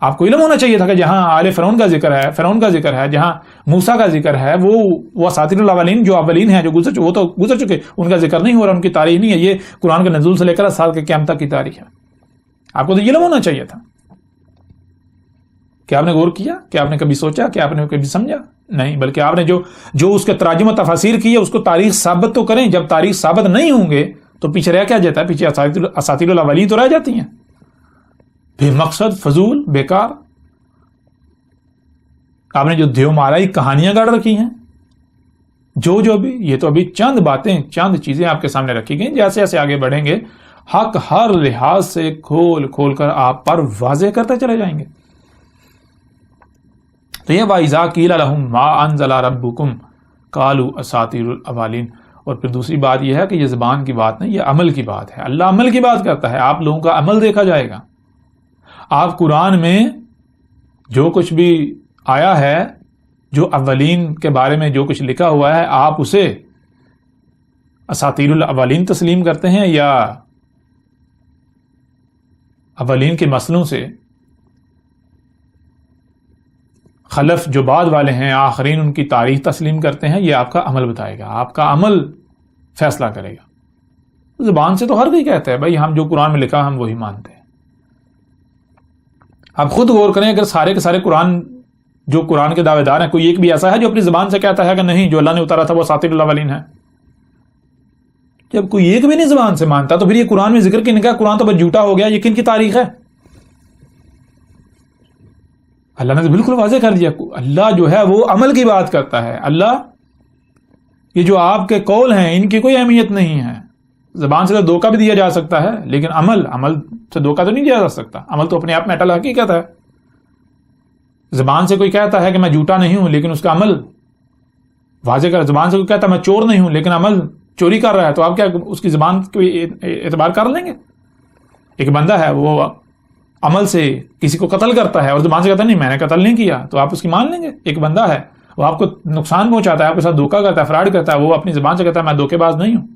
آپ کو علم ہونا چاہیے تھا کہ جہاں آل فرعون کا ذکر ہے، فرعون کا ذکر ہے، جہاں موسیٰ کا ذکر ہے، وہ اساطیر الاولین جو اولین ہیں جو وہ تو گزر چکے، ان کا ذکر نہیں ہو رہا، ان کی تاریخ نہیں ہے، یہ قرآن کے نزول سے لے کر اسات کے قیام تک کی تاریخ ہے۔ آپ کو تو علم ہونا چاہیے تھا۔ کیا آپ نے غور کیا؟ کیا آپ نے کبھی سوچا؟ کیا آپ نے کبھی سمجھا؟ نہیں، بلکہ آپ نے جو اس کے تراجم و تفاسیر کی ہے اس کو تاریخ ثابت تو کریں۔ جب تاریخ ثابت نہیں ہوں گے تو پیچھے رہ کیا جاتا ہے؟ پیچھے اساطیر الاولین تو رہ جاتی ہیں، بے مقصد، فضول، بیکار۔ آپ نے جو دیو مارائی کہانیاں گاڑ رکھی ہیں، جو بھی، یہ تو ابھی چند باتیں، چند چیزیں آپ کے سامنے رکھی گئی، جیسے جیسے آگے بڑھیں گے حق ہر لحاظ سے کھول کھول کر آپ پر واضح کرتے چلے جائیں گے۔ تو یہ وَإِذَا قِيلَ لَهُم مَا أَنزَلَ رَبُّكُمْ قَالُوا أَسَاطِيرُ الْأَوَّلِينَ۔ اور پھر دوسری بات یہ ہے کہ یہ زبان کی بات نہیں، یہ عمل کی بات ہے۔ اللہ عمل کی بات کرتا ہے، آپ لوگوں کا عمل دیکھا جائے گا۔ آپ قرآن میں جو کچھ بھی آیا ہے، جو اولین کے بارے میں جو کچھ لکھا ہوا ہے، آپ اسے اساطیر الاولین تسلیم کرتے ہیں یا اولین کے مسئلوں سے خلف جو بعد والے ہیں آخرین ان کی تاریخ تسلیم کرتے ہیں، یہ آپ کا عمل بتائے گا، آپ کا عمل فیصلہ کرے گا۔ زبان سے تو ہر کوئی کہتا ہے بھائی ہم جو قرآن میں لکھا ہم وہی مانتے ہیں۔ آپ خود غور کریں، اگر سارے کے سارے جو قرآن کے دعوے دار ہیں، کوئی ایک بھی ایسا ہے جو اپنی زبان سے کہتا ہے کہ نہیں جو اللہ نے اتارا تھا وہ اساطیر الاولین ہے؟ جب کوئی ایک بھی نہیں زبان سے مانتا تو پھر یہ قرآن میں ذکر کی نکاح قرآن تو بس جھوٹا ہو گیا، یہ کن کی تاریخ ہے؟ اللہ نے تو بالکل واضح کر دیا، اللہ جو ہے وہ عمل کی بات کرتا ہے۔ اللہ یہ جو آپ کے قول ہیں ان کی کوئی اہمیت نہیں ہے، زبان سے تو دھوکہ بھی دیا جا سکتا ہے لیکن عمل سے دھوکہ تو نہیں دیا جا سکتا۔ عمل تو اپنے آپ میں اٹل حقیقت ہے۔ زبان سے کوئی کہتا ہے کہ میں جھوٹا نہیں ہوں لیکن اس کا عمل واضح کر، زبان سے کوئی کہتا ہے میں چور نہیں ہوں لیکن عمل چوری کر رہا ہے، تو آپ کیا اس کی زبان کو اعتبار کر لیں گے؟ ایک بندہ ہے وہ عمل سے کسی کو قتل کرتا ہے اور زبان سے کہتا ہے نہیں میں نے قتل نہیں کیا، تو آپ اس کی مان لیں گے؟ ایک بندہ ہے وہ آپ کو نقصان پہنچاتا ہے، آپ کے ساتھ دھوکہ کرتا ہے، فراڈ کرتا ہے، وہ اپنی زبان سے کہتا ہے میں دھوکے باز نہیں ہوں۔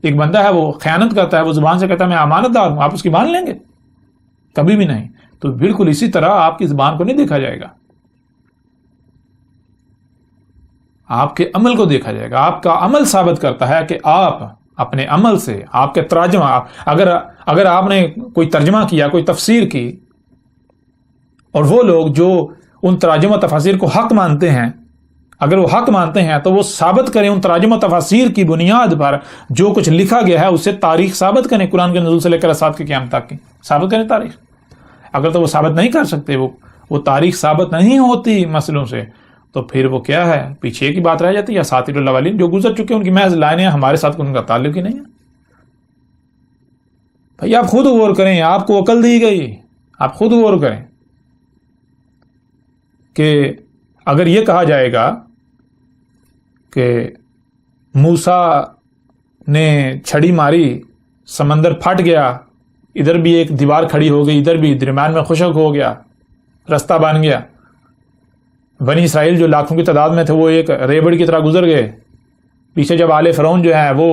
ایک بندہ ہے وہ خیانت کرتا ہے، وہ زبان سے کہتا ہے میں امانت دار ہوں، آپ اس کی مان لیں گے؟ کبھی بھی نہیں۔ تو بالکل اسی طرح آپ کی زبان کو نہیں دیکھا جائے گا، آپ کے عمل کو دیکھا جائے گا۔ آپ کا عمل ثابت کرتا ہے کہ آپ اپنے عمل سے، آپ کے ترجمہ، اگر آپ نے کوئی ترجمہ کیا، کوئی تفسیر کی، اور وہ لوگ جو ان تراجم و تفاسیر کو حق مانتے ہیں، اگر وہ حق مانتے ہیں تو وہ ثابت کریں ان تراجم و تفاسیر کی بنیاد پر جو کچھ لکھا گیا ہے اسے تاریخ ثابت کریں، قرآن کے نزول سے لے کر اسات کی قیامت تک کی ثابت کریں تاریخ۔ اگر تو وہ ثابت نہیں کر سکتے، وہ تاریخ ثابت نہیں ہوتی مسئلوں سے، تو پھر وہ کیا ہے، پیچھے کی بات رہ جاتی ہے۔ اساطیر الاولین جو گزر چکے ان کی محض لائنیں، ہمارے ساتھ ان کا تعلق ہی نہیں ہے۔ بھائی آپ خود غور کریں، آپ کو عقل دی گئی، آپ خود غور کریں کہ اگر یہ کہا جائے گا کہ موسیٰ نے چھڑی ماری، سمندر پھٹ گیا، ادھر بھی ایک دیوار کھڑی ہو گئی، ادھر بھی درمیان میں خشک ہو گیا، رستہ بن گیا، بنی اسرائیل جو لاکھوں کی تعداد میں تھے وہ ایک ریوڑ کی طرح گزر گئے، پیچھے جب آل فرعون جو ہیں وہ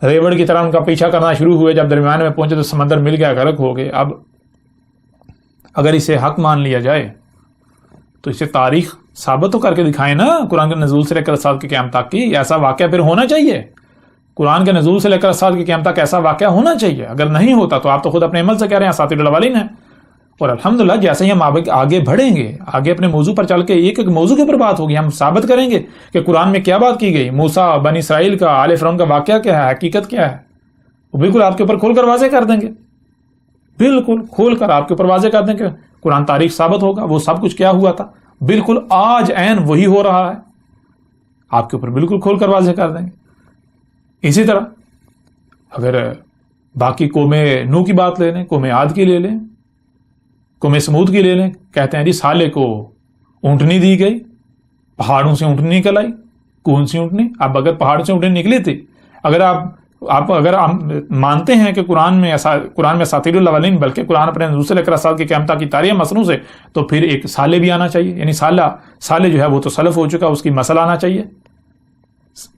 ریوڑ کی طرح ان کا پیچھا کرنا شروع ہوئے، جب درمیان میں پہنچے تو سمندر مل گیا، غرق ہو گئے۔ اب اگر اسے حق مان لیا جائے تو اسے تاریخ ثابت تو کر کے دکھائیں نا، قرآن کے نزول سے لے کر اسات کی قیامت تک کی۔ ایسا واقعہ پھر ہونا چاہیے، قرآن کے نزول سے لے کر اسات کی قیامت تک ایسا واقعہ ہونا چاہیے۔ اگر نہیں ہوتا تو آپ تو خود اپنے عمل سے کہہ رہے ہیں اساطیر الاولین ہیں۔ اور الحمدللہ جیسے ہی ہم آگے بڑھیں گے، آگے اپنے موضوع پر چل کے ایک ایک موضوع کے اوپر بات ہوگی، ہم ثابت کریں گے کہ قرآن میں کیا بات کی گئی، موسیٰ، بنی اسرائیل کا، آل فرعون کا واقعہ کیا ہے، حقیقت کیا ہے، وہ بالکل آپ کے اوپر کھول کر واضح کر دیں گے، بالکل کھول کر آپ کے اوپر واضح کر دیں گے۔ قرآن تاریخ ثابت ہوگا، وہ سب کچھ کیا ہوا تھا بالکل آج عین وہی ہو رہا ہے، آپ کے اوپر بالکل کھول کر واضح کر دیں گے۔ اسی طرح اگر باقی قوم نوح کی بات لے لیں، قوم عاد کی لے لیں، قوم سمود کی لے لیں، کہتے ہیں جی صالح کو اونٹنی دی گئی، پہاڑوں سے اونٹنی نکل آئی، کون سی اونٹنی؟ اب اگر پہاڑوں سے اونٹنی نکلی تھی، اگر آپ مانتے ہیں کہ قرآن میں اساطیر الاولین بلکہ قرآن اپنے نزول سے لے کر اسات کی قیامت تک کی تاریخ مسنوں سے، تو پھر ایک صالح بھی آنا چاہیے، یعنی صالح جو ہے وہ تو سلف ہو چکا، اس کی مسئلہ آنا چاہیے،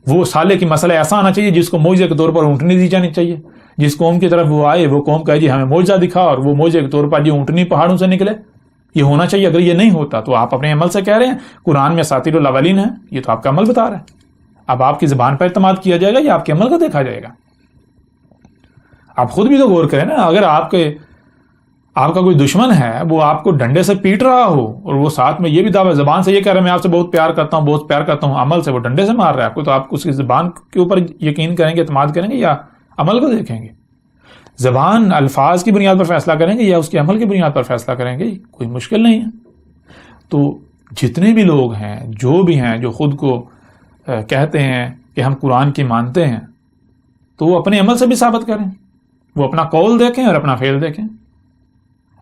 وہ صالح کی مسئلہ ایسا آنا چاہیے جس کو معجزے کے طور پر اونٹنی دی جانی چاہیے، جس قوم کی طرف وہ آئے وہ قوم کہے جی ہمیں معجزہ دکھا، اور وہ معجزے کے طور پر جی اونٹنی پہاڑوں سے نکلے، یہ ہونا چاہیے۔ اگر یہ نہیں ہوتا تو آپ اپنے عمل سے کہہ رہے ہیں قرآن میں اساطیر الاولین ہے، یہ تو آپ کا عمل بتا رہا ہے۔ اب آپ کی زبان پر اعتماد کیا جائے گا یا آپ کے عمل کو دیکھا جائے گا؟ آپ خود بھی تو غور کریں نا، اگر آپ کا کوئی دشمن ہے وہ آپ کو ڈنڈے سے پیٹ رہا ہو اور وہ ساتھ میں یہ بھی دعویٰ زبان سے یہ کہہ رہا ہے میں آپ سے بہت پیار کرتا ہوں، بہت پیار کرتا ہوں، عمل سے وہ ڈنڈے سے مار رہا ہے آپ کو، تو آپ اس کی زبان کے اوپر یقین کریں گے، اعتماد کریں گے یا عمل کو دیکھیں گے؟ زبان الفاظ کی بنیاد پر فیصلہ کریں گے یا اس کے عمل کی بنیاد پر فیصلہ کریں گے؟ کوئی مشکل نہیں ہے۔ تو جتنے بھی لوگ ہیں جو خود کو کہتے ہیں کہ ہم قرآن کی مانتے ہیں، تو وہ اپنے عمل سے بھی ثابت کریں، وہ اپنا قول دیکھیں اور اپنا فعل دیکھیں۔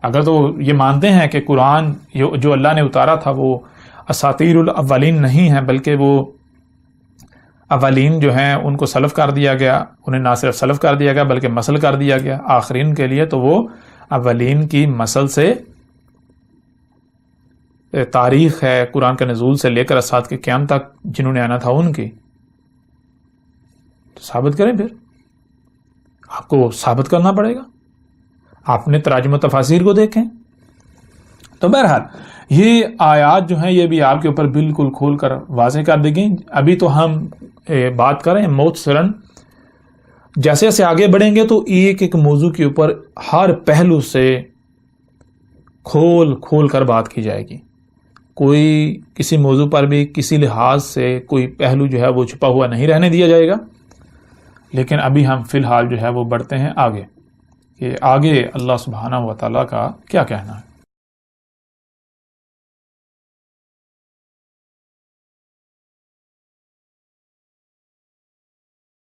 اگر تو یہ مانتے ہیں کہ قرآن جو اللہ نے اتارا تھا وہ اساطیر الاولین نہیں ہے بلکہ وہ اولین جو ہیں ان کو سلف کر دیا گیا، انہیں نہ صرف سلف کر دیا گیا بلکہ مسل کر دیا گیا آخرین کے لیے، تو وہ اولین کی مسل سے تاریخ ہے قرآن کے نزول سے لے کر اسات کے قیامت تک جنہوں نے آنا تھا ان کی، تو ثابت کریں، پھر آپ کو ثابت کرنا پڑے گا۔ آپ نے تراجم و تفاسیر کو دیکھیں. تو بہرحال یہ آیات جو ہیں یہ بھی آپ کے اوپر بالکل کھول کر واضح کر دی گئیں. ابھی تو ہم بات کریں مختصراً، جیسے جیسے آگے بڑھیں گے تو ایک ایک موضوع کے اوپر ہر پہلو سے کھول کر بات کی جائے گی. کوئی کسی موضوع پر بھی کسی لحاظ سے کوئی پہلو جو ہے وہ چھپا ہوا نہیں رہنے دیا جائے گا. لیکن ابھی ہم فی الحال جو ہے وہ بڑھتے ہیں آگے کہ آگے اللہ سبحانہ و تعالیٰ کا کیا کہنا ہے.